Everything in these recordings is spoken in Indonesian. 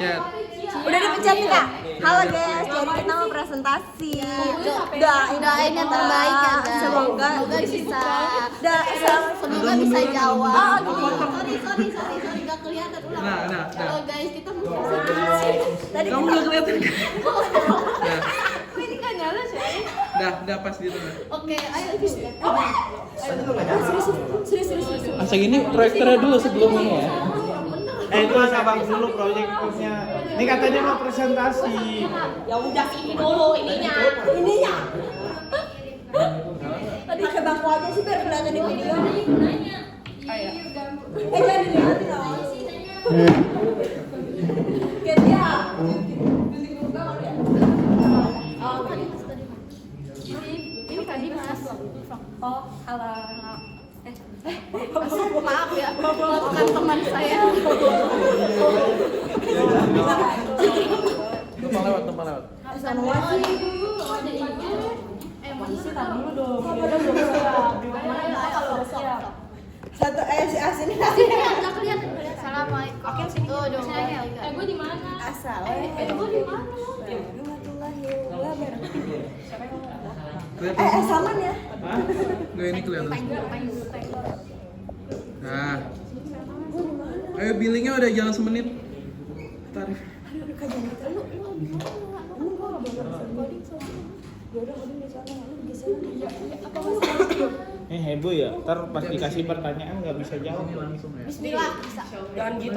Ya. Udah dipencet nggak? Halo guys, jadi kita mau presentasi. Doain yang terbaik ya guys. Semoga bisa. Semoga bisa jawab. Sorry nggak kelihatan ulang. Nah. Halo guys, kita mau presentasi. Tadi Kamu nggak kelihatan. ini kan nyala sih. Dah pas di tengah. Oke, ayo. Serius. Asal ini proyektornya dulu sebelum ini ya. Itu abang dulu proyeknya. Ini katanya mau presentasi. Ya udah ini dulu ininya. Tadi ke bangku aja sih biar kelihatan di video. Jangan dilihatin loh. Ketia. Ini tadi Mas. Oh, halo. Maaf ya, bukan teman saya. Numpang lewat. Masih tahan dulu dong. Kalau udah siap. Satu sini. Enggak kelihatan. Assalamualaikum. Oke, sini. Tuh, dong. Gue di mana? Asal. Gue di mana? Warahmatullahi wabarakatuh. Kelihatan. Saman ya. Nggak ini kelihatan. Nah. Ayo billingnya udah jalan semenit. Tarif. Heboh ya. Ntar pas dikasih pertanyaan nggak bisa jawab. Ini langsung ya. Bismillah. Jangan gitu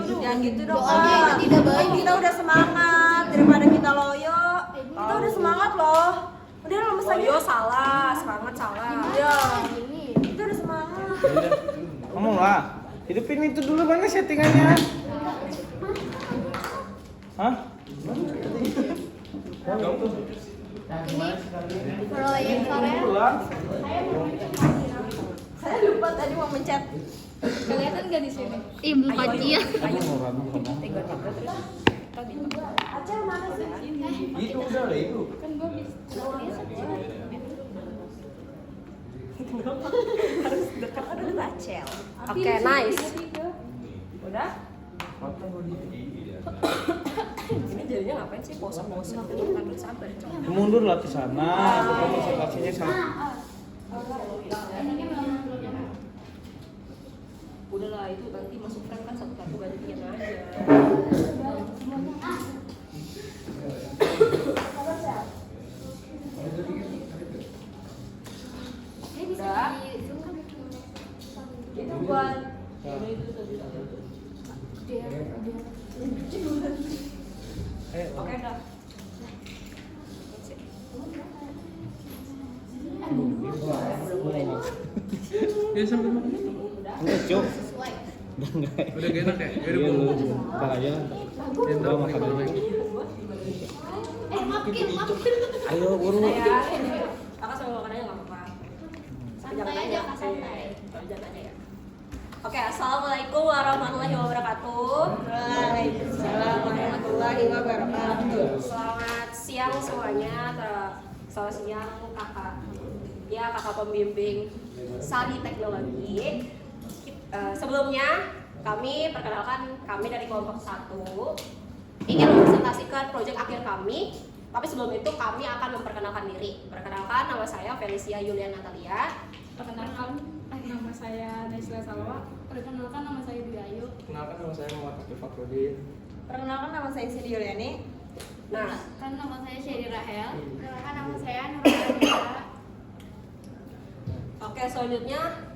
dong. Doanya tidak baik. Kita udah semangat daripada kita loyo. Kita udah semangat loh. Udah lemes aja. Loyo salah, semangat salah. Iya. Kita udah semangat. Ngomong lah. Hidupin itu dulu, mana settingannya? Hah? Proyek Korea. Pulang. Saya lupa tadi mau mencet. Kelihatan nggak di sini? Ih, belum ya. Acel mana sih? Itu udah lah itu. Harus dekat ada Acel. Oke, nice. Udah? Ini jadinya ngapain sih? Bosan-bosan aku nggak sabar. Mundur lah ke sana. Itu presentasinya sama. Udahlah itu nanti masuk frame kan satu-satu gantian aja. Udah. Itu buat Oke, dah. Ya sampai mana? Enggak, Cuk. Udah gak enak ya? Ya udah Iya, belum. lu. Ntar aja lah. Ya, ntar Gua makan kalau dulu. lagi. Ayo, buru. Kakak sama makanannya nggak apa-apa. Santai aja, Kak, santai. Jangan aja ya. Oke, assalamualaikum warahmatullahi wabarakatuh. Waalaikumsalam warahmatullahi wabarakatuh. Selamat siang semuanya. Selamat siang kakak. Ya, kakak pembimbing Sadi Teknologi. Sebelumnya kami perkenalkan kami dari kelompok 1 ingin mempresentasikan proyek akhir kami. Tapi sebelum itu kami akan memperkenalkan diri. Perkenalkan, nama saya Felicia Yulian Natalia. Perkenalkan, nama saya Nesla Salwa. Perkenalkan, nama saya Dwi Ayu. Kenalkan nama saya Muhammad Akif Fakrudin. Perkenalkan, nama saya Siti Yuliani. Nah, Kan nama saya Sherry Rahel. Perkenalkan, nama saya Nurul. oke, selanjutnya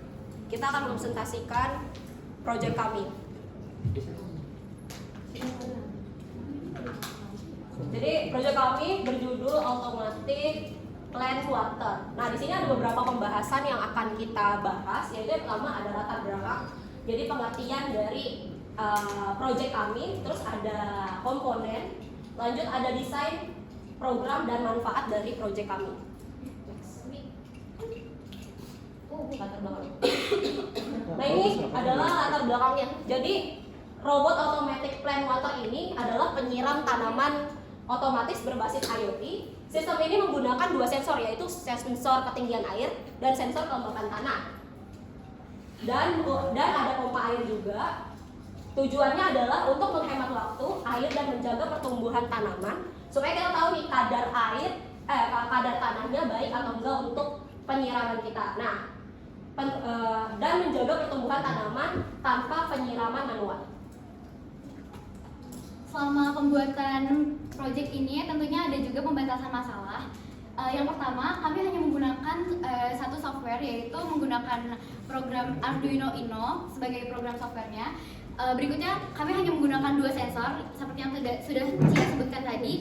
kita akan mempresentasikan proyek kami. Jadi proyek kami berjudul Automatic Plant Water. Nah, di sini ada beberapa pembahasan yang akan kita bahas, yaitu yang pertama ada latar belakang. Jadi pengertian dari proyek kami, terus ada komponen, lanjut ada desain, program dan manfaat dari proyek kami. Latar belakang. Nah, ini adalah latar belakangnya. Jadi robot automatic plant water ini adalah penyiram tanaman otomatis berbasis IoT. Sistem ini menggunakan 2 sensor, yaitu sensor ketinggian air dan sensor kelembapan tanah. Dan ada pompa air juga. Tujuannya adalah untuk menghemat waktu, air dan menjaga pertumbuhan tanaman supaya kita tahu nih kadar tanahnya baik atau enggak untuk penyiraman kita. Nah, dan menjaga pertumbuhan tanaman tanpa penyiraman manual. Selama pembuatan proyek ini tentunya ada juga pembatasan masalah. Yang pertama, kami hanya menggunakan satu software, yaitu menggunakan program Arduino Uno sebagai program softwarenya. Berikutnya, kami hanya menggunakan 2 sensor, seperti yang sudah saya sebutkan tadi.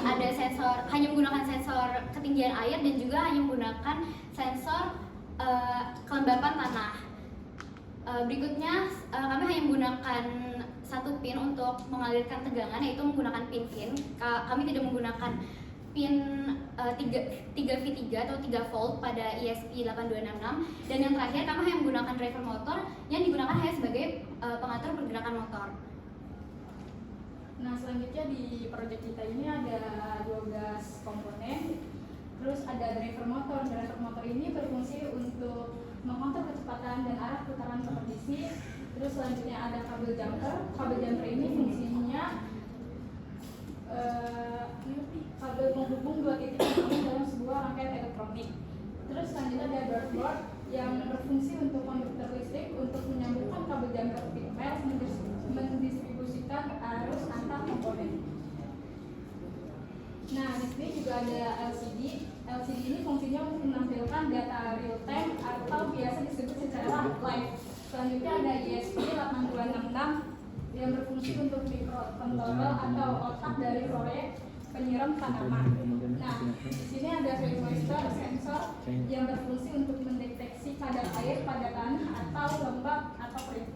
Ada sensor, hanya menggunakan sensor ketinggian air dan juga hanya menggunakan sensor kelembapan tanah. Berikutnya, kami hanya menggunakan satu pin untuk mengalirkan tegangan, yaitu menggunakan pin-pin. Kami tidak menggunakan pin 3V3 atau 3 volt pada ESP8266. Dan yang terakhir, kami hanya menggunakan driver motor yang digunakan hanya sebagai pengatur pergerakan motor. Nah, selanjutnya di proyek kita ini ada 12 komponen. Terus ada driver motor. Driver motor ini berfungsi untuk mengontrol kecepatan dan arah putaran kompetisi. Terus selanjutnya ada kabel jumper. Kabel jumper ini fungsinya kabel penghubung 2 titik dalam sebuah rangkaian elektronik. Terus selanjutnya ada breadboard yang berfungsi untuk komputer listrik untuk menyambungkan kabel jumper firmware mendistribusikan arus antar komponen. Nah, di sini juga ada LCD. LCD ini fungsinya untuk menampilkan data real time atau biasa disebut secara live. Selanjutnya ada ESP8266 yang berfungsi untuk controller atau otak dari proyek penyiram tanaman. Nah, di sini ada vaporization sensor yang berfungsi untuk mendeteksi kadar air pada tanah atau lembab atau kering.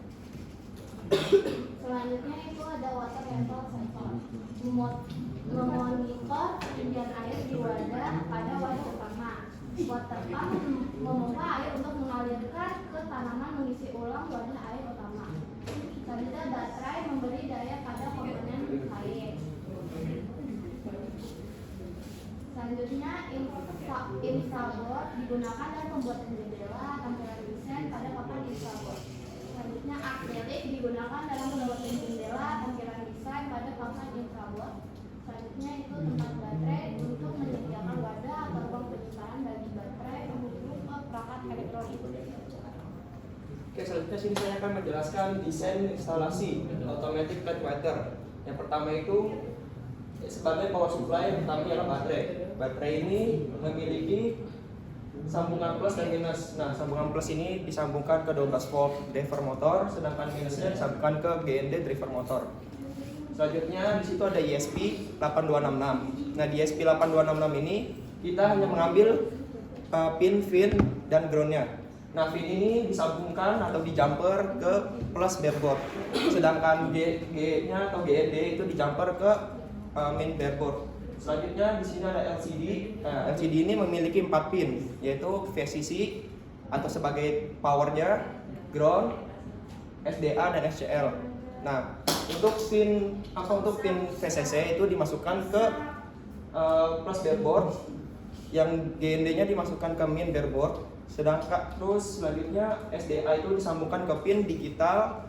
Selanjutnya itu ada water level sensor, memonitor ketinggian air di wadah pada wadah utama. Water pump memompa air untuk mengalirkan ke tanaman mengisi ulang wadah air utama. Selanjutnya baterai memberi daya pada komponen air. Selanjutnya infraboard digunakan dalam pembuatan jendela tampilan desain pada papan infraboard. Selanjutnya akrilik digunakan dalam pembuatan jendela tampilan desain pada papan infraboard. Selanjutnya itu tempat baterai untuk menyediakan wadah atau ruang penyimpanan bagi baterai menghubung ke perangkat elektronik. Oke, selanjutnya sini saya akan menjelaskan desain instalasi automatic plant water. Yang pertama itu sebagai power supply, yang pertama adalah baterai. Baterai ini memiliki sambungan plus dan minus. Nah, sambungan plus ini disambungkan ke 12 volt driver motor, sedangkan minusnya disambungkan ke GND driver motor. Selanjutnya di situ ada ESP8266. Nah, di ESP8266 ini kita hanya mengambil pin, fin, dan groundnya. Nah, fin ini disambungkan atau dijumper ke plus breadboard, sedangkan G-nya atau GND itu dijumper ke main breadboard. Selanjutnya di sini ada LCD. Nah, LCD ini memiliki 4 pin, yaitu VCC atau sebagai powernya, ground, SDA dan SCL. Nah, untuk pin VCC itu dimasukkan ke plus breadboard, yang GND-nya dimasukkan ke main breadboard. Sedangkan terus selanjutnya SDA itu disambungkan ke pin digital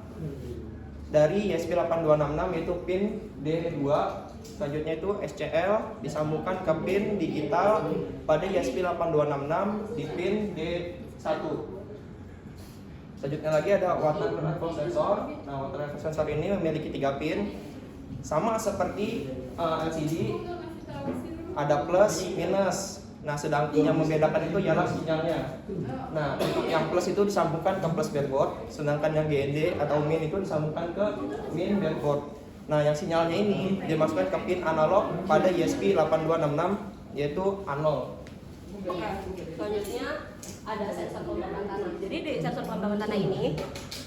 dari ESP8266, yaitu pin D2. Selanjutnya itu SCL disambungkan ke pin digital pada ESP8266 di pin D1. Selanjutnya lagi ada water level sensor. Nah, water level sensor ini memiliki 3 pin, sama seperti LCD, ada plus minus. Nah, sedangkan yang membedakan itu ialah sinyalnya. Nah, untuk yang plus itu disambungkan ke plus breadboard, sedangkan yang GND atau min itu disambungkan ke min breadboard. Nah, yang sinyalnya ini dimasukkan ke pin analog pada ESP8266, yaitu A0. Selanjutnya ada sensor kelembapan tanah. Jadi di sensor kelembapan tanah ini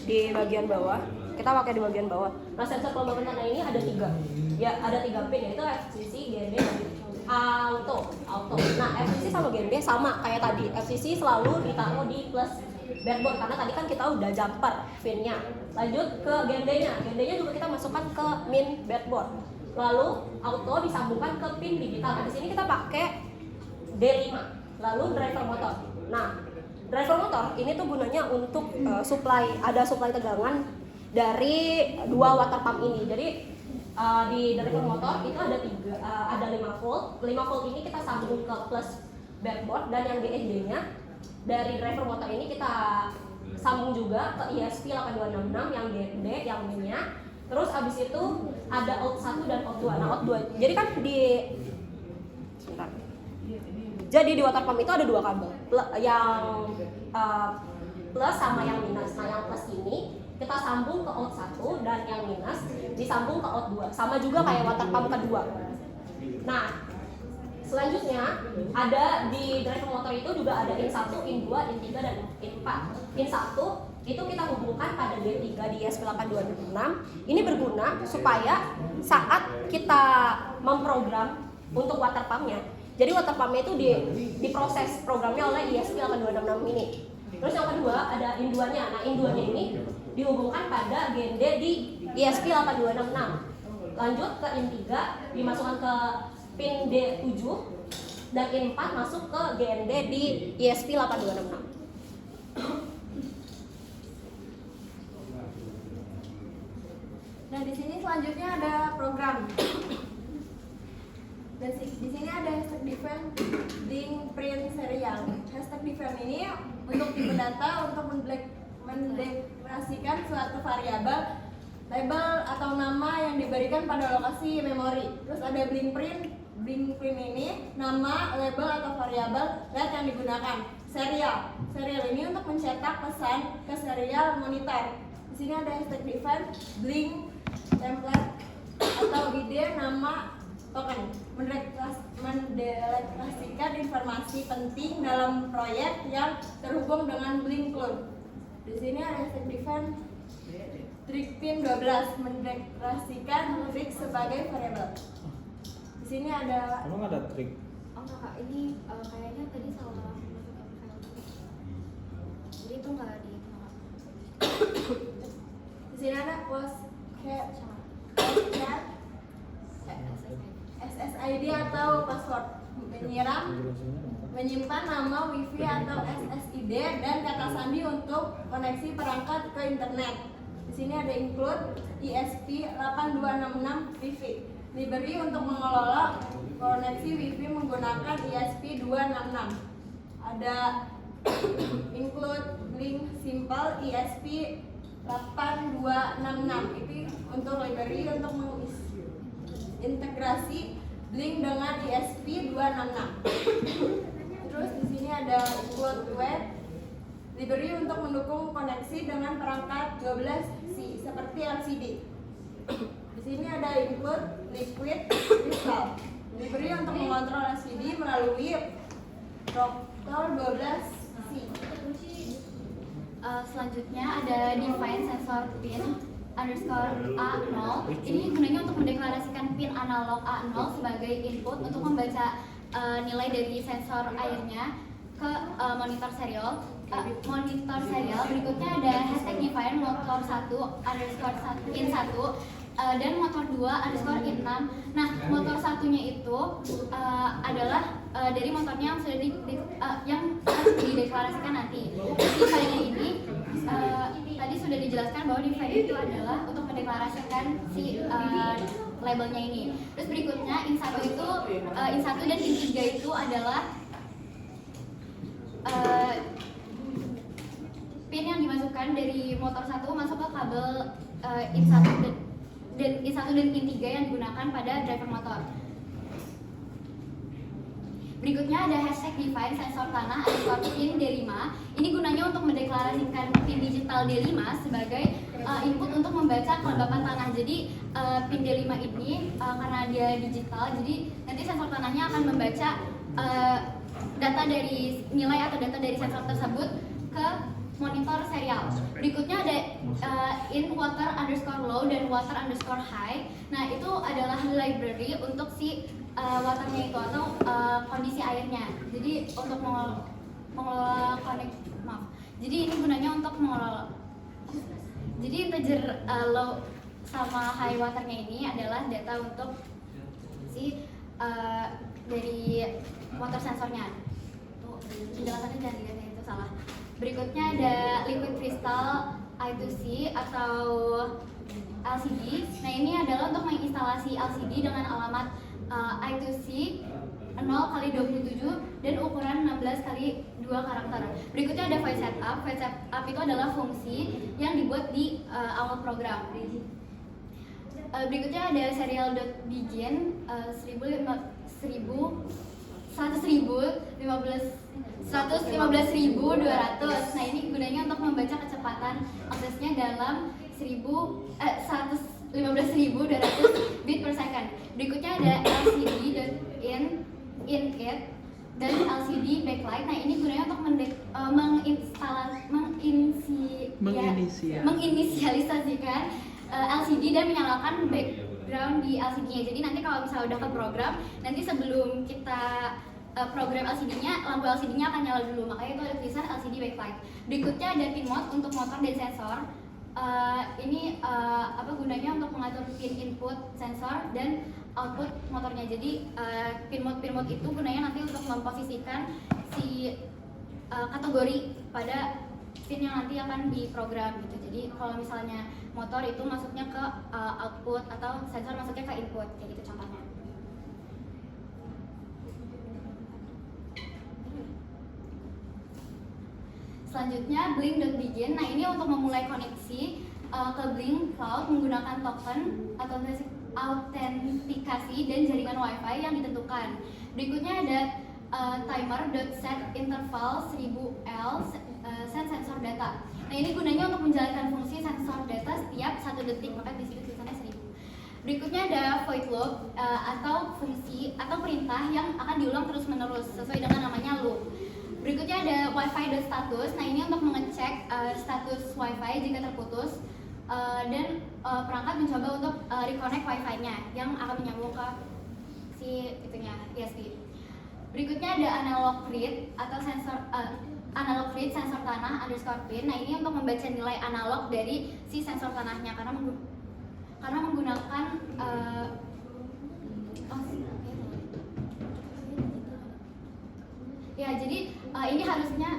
di bagian bawah, kita pakai di bagian bawah. Nah, sensor kelembapan tanah ini ada 3. Ya, ada 3 pin, yaitu FCC, GND, dan auto. Nah, FCC sama GND sama kayak tadi. FCC selalu ditaruh di plus breadboard karena tadi kan kita udah jumper pinnya. Lanjut ke GND-nya. GND-nya juga kita masukkan ke min breadboard. Lalu auto disambungkan ke pin digital. Nah, di sini kita pakai D5. Lalu driver motor. Nah, driver motor ini tuh gunanya untuk supply tegangan dari dua water pump ini. Jadi di driver motor itu ada 5 volt. 5 volt ini kita sambung ke plus backboard, dan yang DSD-nya dari driver motor ini kita sambung juga ke ESP8266 yang GND, yang min-nya. Terus abis itu ada out 1 dan out 2. Nah, out 2. Jadi kan Jadi di water pump itu ada 2 kabel. Yang plus sama yang minus. Nah, yang plus ini kita sambung ke out 1 dan yang minus disambung ke out 2. Sama juga kayak water pump kedua. Nah, selanjutnya ada di driver motor itu juga ada in 1, in 2, in 3, dan in 4. In 1 itu kita hubungkan pada D3 di ESP8266. Ini berguna supaya saat kita memprogram untuk water pumpnya, jadi water pumpnya itu diproses programnya oleh ESP8266 ini. Terus yang kedua ada in 2-nya. Nah, in 2-nya ini dihubungkan pada GND di ESP8266. Lanjut ke in 3 dimasukkan ke pin D7, dan in 4 masuk ke GND di ESP8266. Nah, di sini selanjutnya ada program. Dan di sini ada hashtag define link print serial. Hashtag define ini untuk tipe data untuk mendeklarasikan suatu variabel, label atau nama yang diberikan pada lokasi memori. Terus ada blink print ini nama, label atau variabel LED yang digunakan. Serial ini untuk mencetak pesan ke serial monitor. Di sini ada hashtag define blink template atau ide, nama, token, mendeklarasikan informasi penting dalam proyek yang terhubung dengan blink cloud. Di sini ada hashtag define trig pin 12, mendeklarasikan trig sebagai variabel. Di sini ada Emang ada trik? Oh enggak, ini kayaknya tadi salah masuk file. Jadi itu enggak di di sini ada post SSID atau password, menyimpan nama wifi atau SSID dan kata sandi untuk koneksi perangkat ke internet. Di sini ada include ESP8266 wifi, library untuk mengelola koneksi wifi menggunakan ESP266. Ada include link simple ESP8266, itu untuk library untuk mengintegrasi Blink dengan ESP266. Terus di sini ada include web library untuk mendukung koneksi dengan perangkat 12C seperti LCD. Di sini ada include liquid crystal library untuk mengontrol LCD melalui protokol 12C. Selanjutnya ada define sensor pin _A0. Ini gunanya untuk mendeklarasikan pin analog A0 sebagai input untuk membaca nilai dari sensor airnya ke monitor serial. Berikutnya ada hashtag define motor 1 _in 1 dan motor 2 _in 6. Nah, motor satunya itu adalah dari motornya yang sudah yang dideklarasikan nanti. Define ini tadi sudah dijelaskan bahwa define itu adalah untuk mendeklarasikan si labelnya ini. Terus berikutnya in 1 itu in 1 dan in 3 itu adalah pin yang dimasukkan dari motor 1 masuk ke kabel in 1 dan in 1 dan in 3 yang digunakan pada driver motor. Berikutnya ada hashtag define sensor tanah _pin D5. Ini gunanya untuk mendeklarasikan pin digital D5 sebagai input untuk membaca kelembapan tanah. Jadi pin D5 ini karena dia digital, jadi nanti sensor tanahnya akan membaca data dari nilai atau data dari sensor tersebut ke monitor serial. Berikutnya ada in water _low dan water _high. Nah, itu adalah library untuk si waternya itu atau kondisi airnya. Jadi untuk mengelola Jadi ini gunanya untuk mengelola. Jadi integer low sama high waternya ini adalah data untuk si dari water sensornya. Tuh, penjelasannya jangan dilihat itu salah. Berikutnya ada liquid crystal I2C atau LCD. Nah ini adalah untuk menginstalasi LCD dengan alamat I2C 0x27 dan ukuran 16x2 karakter. Berikutnya ada voice setup. Voice setup itu adalah fungsi yang dibuat di awal program. Berikutnya ada serial.begin 115.200. Nah ini gunanya untuk membaca kecepatan aksesnya dalam 115.200 bit per second. Berikutnya ada LCD.in-it dan LCD backlight. Nah ini gunanya untuk menginisialisasikan LCD dan menyalakan background di LCD-nya. Jadi nanti kalau misalnya udah ke program, nanti sebelum kita program LCD-nya, lampu LCD-nya akan nyala dulu. Makanya itu ada tulisan LCD backlight. Berikutnya ada pin mode untuk motor dan sensor. Ini gunanya untuk mengatur pin input sensor dan output motornya. Jadi pin mode itu gunanya nanti untuk memposisikan si kategori pada pin yang nanti akan diprogram gitu. Jadi kalau misalnya motor itu masuknya ke output atau sensor masuknya ke input, kayak gitu contohnya. Selanjutnya blink.begin. Nah ini untuk memulai koneksi ke Blink Cloud menggunakan token atau autentikasi dan jaringan WiFi yang ditentukan. Berikutnya ada timer.set interval 1000L set sensor data. Nah ini gunanya untuk menjalankan fungsi sensor data setiap 1 detik, maka di situ tulisannya 1000. Berikutnya ada void loop atau fungsi atau perintah yang akan diulang terus-menerus sesuai dengan namanya loop. Berikutnya ada wifi.status. Nah ini untuk mengecek status wifi jika terputus dan perangkat mencoba untuk reconnect wifi-nya yang akan menyambung ke si ISP. Berikutnya ada analog read atau analog read sensor tanah _pin. Nah ini untuk membaca nilai analog dari si sensor tanahnya karena menggunakan jadi ini harusnya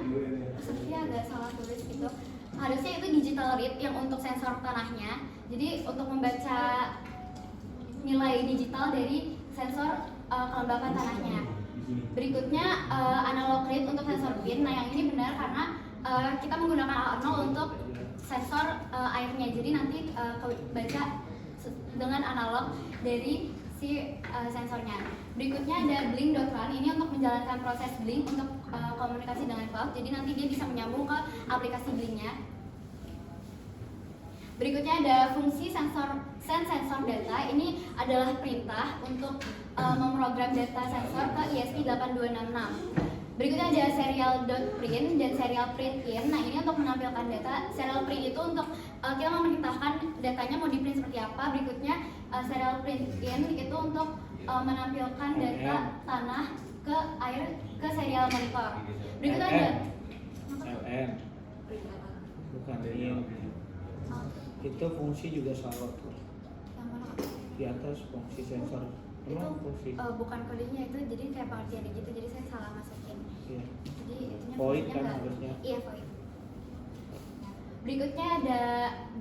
sepertinya agak salah tulis gitu. Harusnya itu digital read yang untuk sensor tanahnya. Jadi untuk membaca nilai digital dari sensor kelembapan tanahnya. Berikutnya analog read untuk sensor pin. Nah yang ini benar karena kita menggunakan A0 untuk sensor airnya. Jadi nanti baca dengan analog dari si sensornya. Berikutnya ada blink.run. Ini untuk menjalankan proses blink untuk komunikasi dengan cloud. Jadi nanti dia bisa menyambung ke aplikasi blinknya. Berikutnya ada fungsi sensor sensor data. Ini adalah perintah untuk memprogram data sensor ke ESP8266. Berikutnya ada serial.print dan serial print in. Nah ini untuk menampilkan data. Serial print itu untuk kita memerintahkan datanya mau di print seperti apa. Berikutnya serial print in itu untuk menampilkan data tanah ke air ke serial monitor. Berikutnya ada LN bukan in. Itu fungsi juga salah tuh. yang mana? Di atas fungsi sensor. Itu Fungsi. bukan kodenya itu, jadi kayak pengertiannya gitu. Jadi saya salah masukin. Iya. Jadi itunya Void fungsinya kan nggak- harusnya. Iya void. Berikutnya ada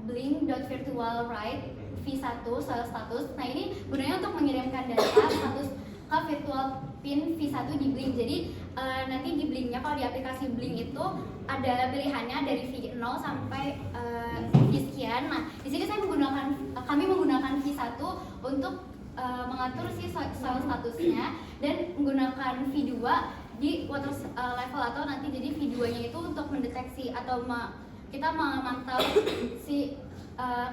blink.virtualWrite V1 soal status. Nah ini gunanya untuk mengirimkan data status ke virtual pin V1 di Blink. Jadi nanti di Blinknya kalau di aplikasi Blink itu ada pilihannya dari V0 sampai V sekian. Nah di sini kami menggunakan V1 untuk mengatur si soal statusnya dan menggunakan V2 di water level atau nanti jadi V2-nya itu untuk mendeteksi atau kita memantau si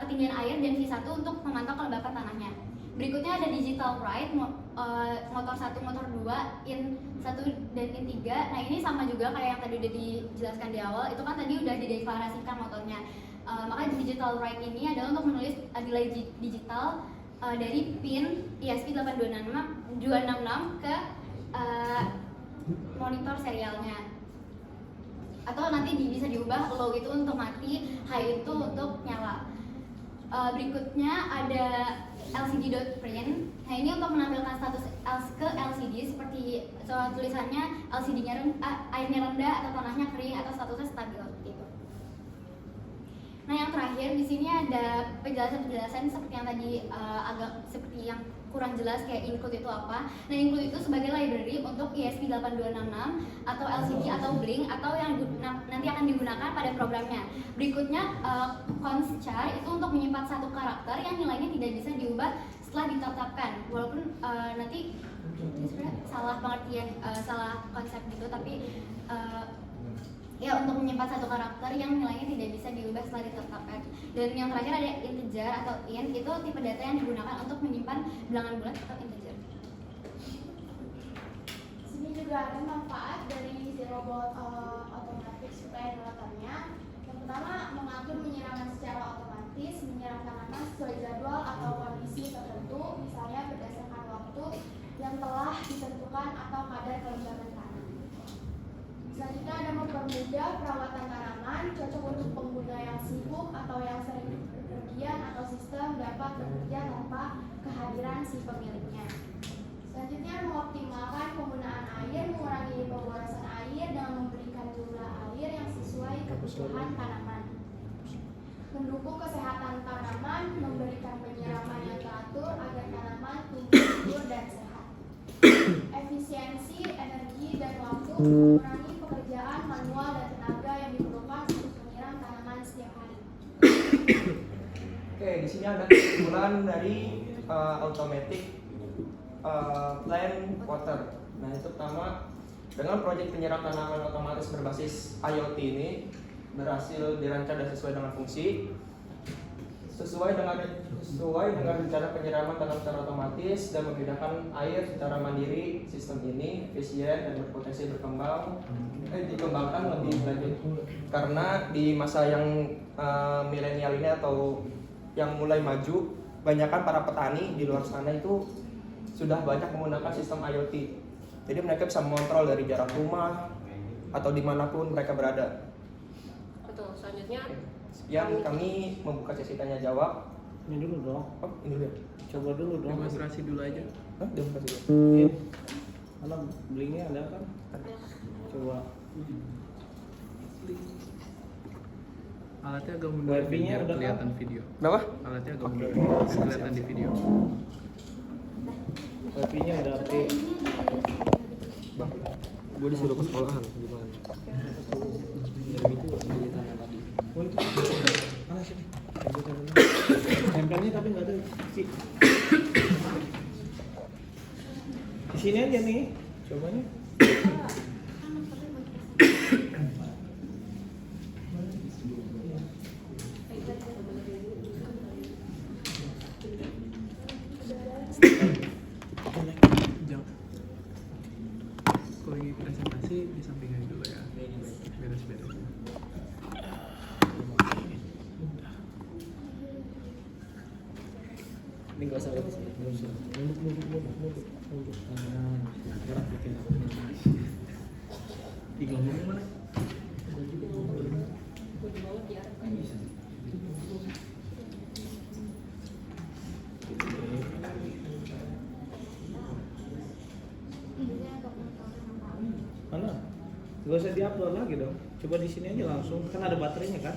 ketinggian air dan V1 untuk memantau kelembapan tanahnya. Berikutnya ada digital write motor 1, motor 2, in 1 dan in 3. Nah ini sama juga kayak yang tadi udah dijelaskan di awal. Itu kan tadi udah dideklarasikan motornya. Maka digital write ini adalah untuk menulis nilai digital dari pin ESP8266 ke monitor serialnya. Atau nanti bisa diubah low itu untuk mati, high itu untuk nyala. Berikutnya ada LCD.print. Nah ini untuk menampilkan status ke LCD seperti tulisannya LCD-nya airnya rendah atau tanahnya kering atau statusnya stabil gitu. Nah yang terakhir di sini ada penjelasan seperti yang tadi seperti yang kurang jelas kayak include itu apa. Nah, include itu sebagai library untuk ESP 8266 atau LCD atau Blink atau yang nanti akan digunakan pada programnya. Berikutnya const-char itu untuk menyimpan satu karakter yang nilainya tidak bisa diubah setelah ditetapkan. Walaupun nanti ini sebenarnya salah pengertian, salah konsep gitu, tapi ya untuk menyimpan satu karakter yang nilainya tidak bisa diubah setelah ditetapkan. Dan yang terakhir ada integer atau int, itu tipe data yang digunakan untuk menyimpan bilangan bulat atau integer. Sini juga ada manfaat dari si robot otomatis supply developernya. Yang pertama, mengatur penyiraman secara otomatis, menyiram tanaman sesuai jadwal atau kondisi tertentu, misalnya berdasarkan waktu yang telah ditentukan atau kadar kelembaban tanah. Selanjutnya ada mempermudah perawatan tanaman, cocok untuk pengguna yang sibuk atau yang sering bepergian atau sistem dapat bekerja tanpa kehadiran si pemiliknya. Selanjutnya mengoptimalkan penggunaan air, mengurangi pemborosan air dengan memberikan jumlah air yang sesuai kebutuhan tanaman. Mendukung kesehatan tanaman, memberikan penyiraman yang teratur agar tanaman tumbuh subur dan sehat. Efisiensi, energi, dan waktu, mengurangi pekerjaan manual dan tenaga yang diperlukan untuk menyiram tanaman setiap hari. Oke, di sini ada kesimpulan dari automatic plant water. Nah, itu pertama, dengan proyek penyiram tanaman otomatis berbasis IoT ini berhasil dirancang dan sesuai dengan fungsi, sesuai dengan rencana penyiraman tanam secara otomatis dan membedakan air secara mandiri. Sistem ini efisien dan berpotensi dikembangkan lebih lanjut karena di masa yang milenial ini atau yang mulai maju, banyakkan para petani di luar sana itu sudah banyak menggunakan sistem IoT. Jadi mereka bisa mengontrol dari jarak rumah atau dimanapun mereka berada. Betul. Selanjutnya Yang kami membuka sesi tanya jawab. Ini dulu dong. Oh, ini dulu ya. Coba dulu dong. Demonstrasi dulu aja. Hah? Demonstrasi dulu. Iya. Mana blinknya ada kan? Coba. Alatnya agak mundur Wifi-nya biar udah kelihatan kan? video. Kenapa? Alatnya agak Oke. mundur biar kelihatan di video. Wifi-nya udah aktif. Bang, gue disuruh ke sekolahan gimana? Dari itu ditanya tadi. Oh itu. Mana sih? Tempelnya tapi nggak ada sih. Di sini aja nih. Coba nih. Jauh. Kalau ingin presentasi di sampingnya dulu ya. Beres-beres. Ini nggak usah lagi sih. Nunduk. Gerak bikin. Tiga ngomong mana? Mana? Gak usah diupload lagi dong. Coba di sini aja langsung. Kan ada baterainya kan?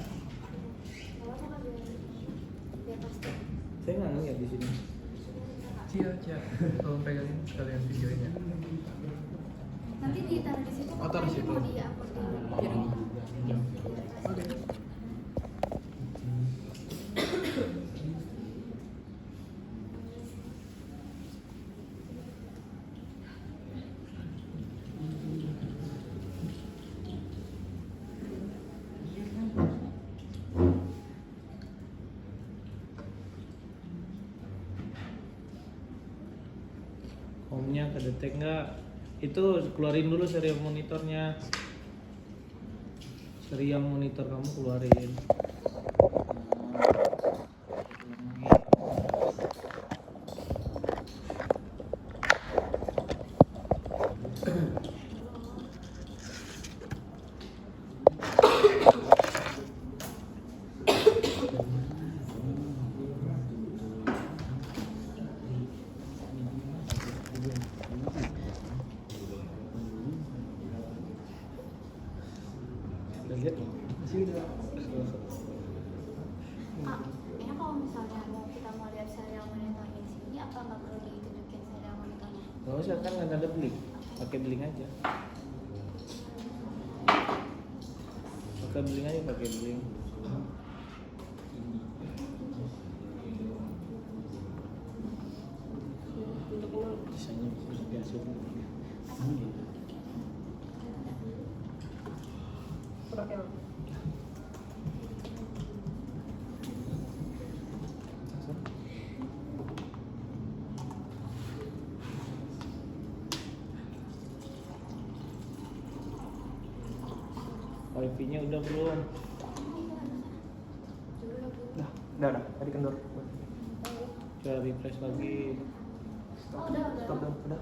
Saya nggak ngeliat di sini. Cia. Tolong pegangin sekalian videonya. Nanti ditaruh di situ. Oh, taruh situ. Mau di-upload. Oke. Home-nya kedetek nggak? Itu keluarin dulu serial monitornya. Serial monitor kamu keluarin. Udah lihat? Masih udah. atau nggak perlu ditunjukin serial monitornya? Gak usah, kan nggak ada blink, pakai blink aja. Pakai blink aja, pakai blink. Biasanya biasa. Oke. Wifi-nya udah belum? Udah, tadi kendor. Coba refresh lagi. Oh, udah. Udah.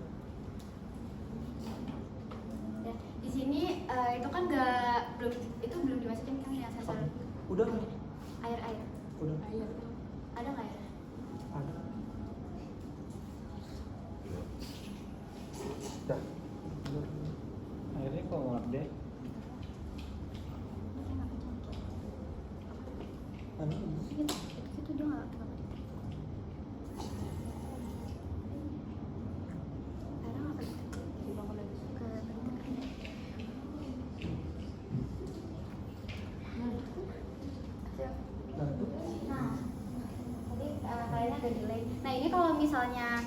Ya, di sini itu kan belum dimasukin kan ya sensor Udah. air. Udah. Ada nggak ya? Ada. Udah. Akhirnya kok nggak deh? Itu dia nggak kayaknya agak delay. Nah ini kalau misalnya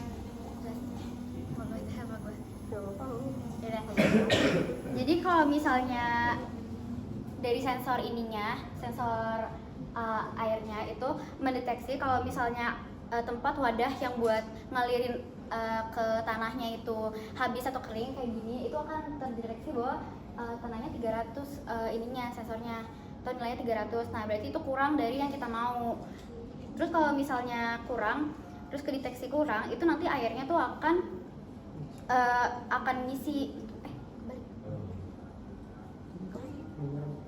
jadi kalau misalnya dari sensor ininya, sensor airnya itu mendeteksi kalau misalnya tempat wadah yang buat ngalirin ke tanahnya itu habis atau kering kayak gini, itu akan terdeteksi bahwa tanahnya 300 ininya sensornya atau nilainya 300. Nah berarti itu kurang dari yang kita mau. Terus kalau misalnya kurang, terus kedeteksi kurang, itu nanti airnya tuh akan ngisi.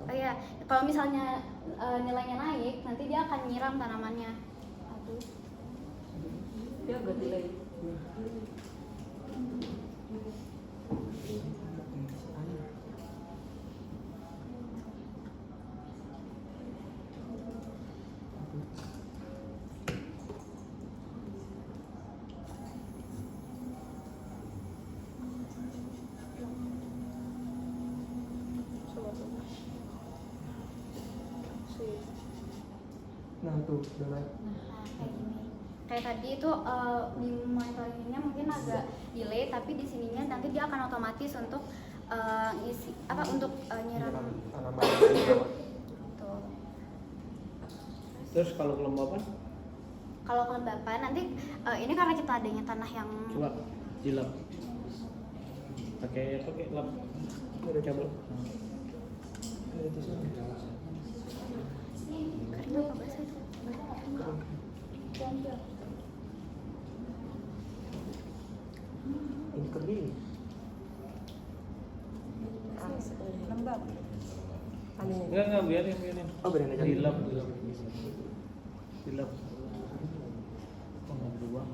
Oh iya, kalau misalnya nilainya naik, nanti dia akan nyiram tanamannya. Aduh. Dia agak delay. Nah tuh, udah naik. Nah, kayak gini. Kayak tadi itu di monitoringnya mungkin agak delay, tapi di sininya nanti dia akan otomatis untuk ngisi untuk nyiram. Tuh. Terus kalau kelembapan? Kalau kelembapan nanti ini karena kita adanya tanah yang Coba dilap. Pakai lap. Coba. itu apa bahasa itu? Ini kering. Lembab. Enggak, biarin. Oh, biarin aja. Dilap. Oh, nggak berubah.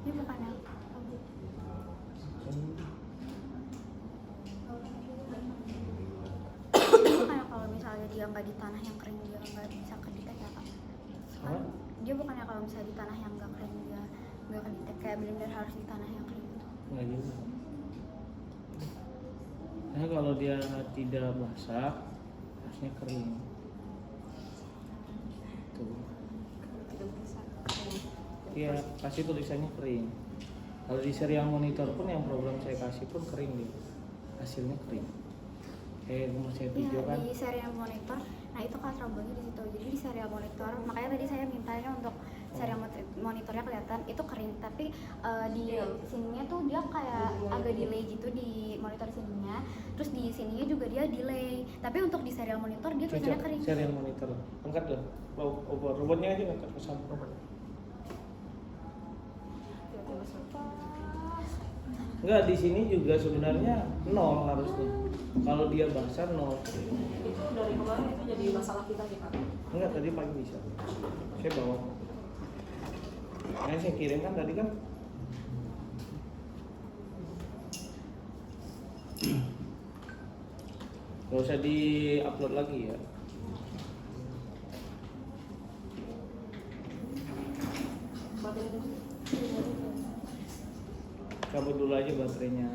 Ini bukannya bukannya kalau misalnya dia nggak di tanah yang kering dia nggak bisa kedetek ya Kak? Kan dia bukannya kalau misalnya di tanah yang nggak kering dia nggak kedetek, kayak benar-benar harus di tanah yang kering gitu. Nggak juga. Nah, kalau dia tidak basah, harusnya kering. Tuh. Iya, kasih tulisannya kering. Kalau di serial monitor pun yang program saya kasih pun kering dia. Hasilnya kering. Kayak rumah saya video Iya, kan. di serial monitor. Nah itu kan trouble-nya di situ. Jadi di serial monitor, makanya tadi saya mintanya untuk serial monitornya kelihatan itu kering, tapi di sininya tuh dia kayak agak delay gitu di monitor sininya. Terus di sininya juga dia delay. Tapi untuk di serial monitor dia tulisannya Cocok, kering. serial monitor. Angkat deh. Robotnya aja angkat ke samping. Enggak, di sini juga sebenarnya 0 harusnya. Kalau dia basah 0. Itu dari kemarin itu jadi masalah kita sih Kak. Enggak, tadi pagi bisa. Saya bawa. Nah, saya kirim kan tadi kan. Gak usah di-upload lagi ya. Cabut dulu aja baterainya.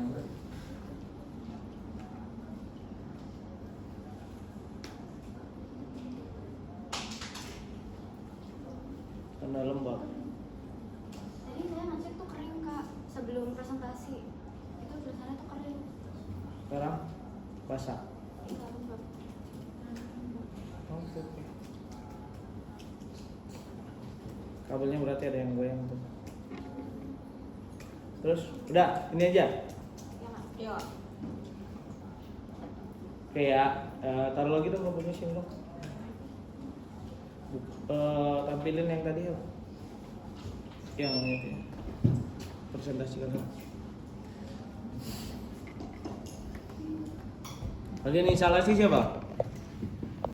Karena lembab. Tadi saya ngecek tuh kering kak sebelum presentasi. Itu tulisannya tuh kering. Sekarang basah. Iya lembab. Oke. Kabelnya berarti ada yang goyang tuh. Terus udah ini aja. Ya kak. Iya. Oke ya, taruh lagi dong kabelnya sini dong. Tampilin yang tadi ya. Yang itu. Presentasikan. Kalian instalasi siapa?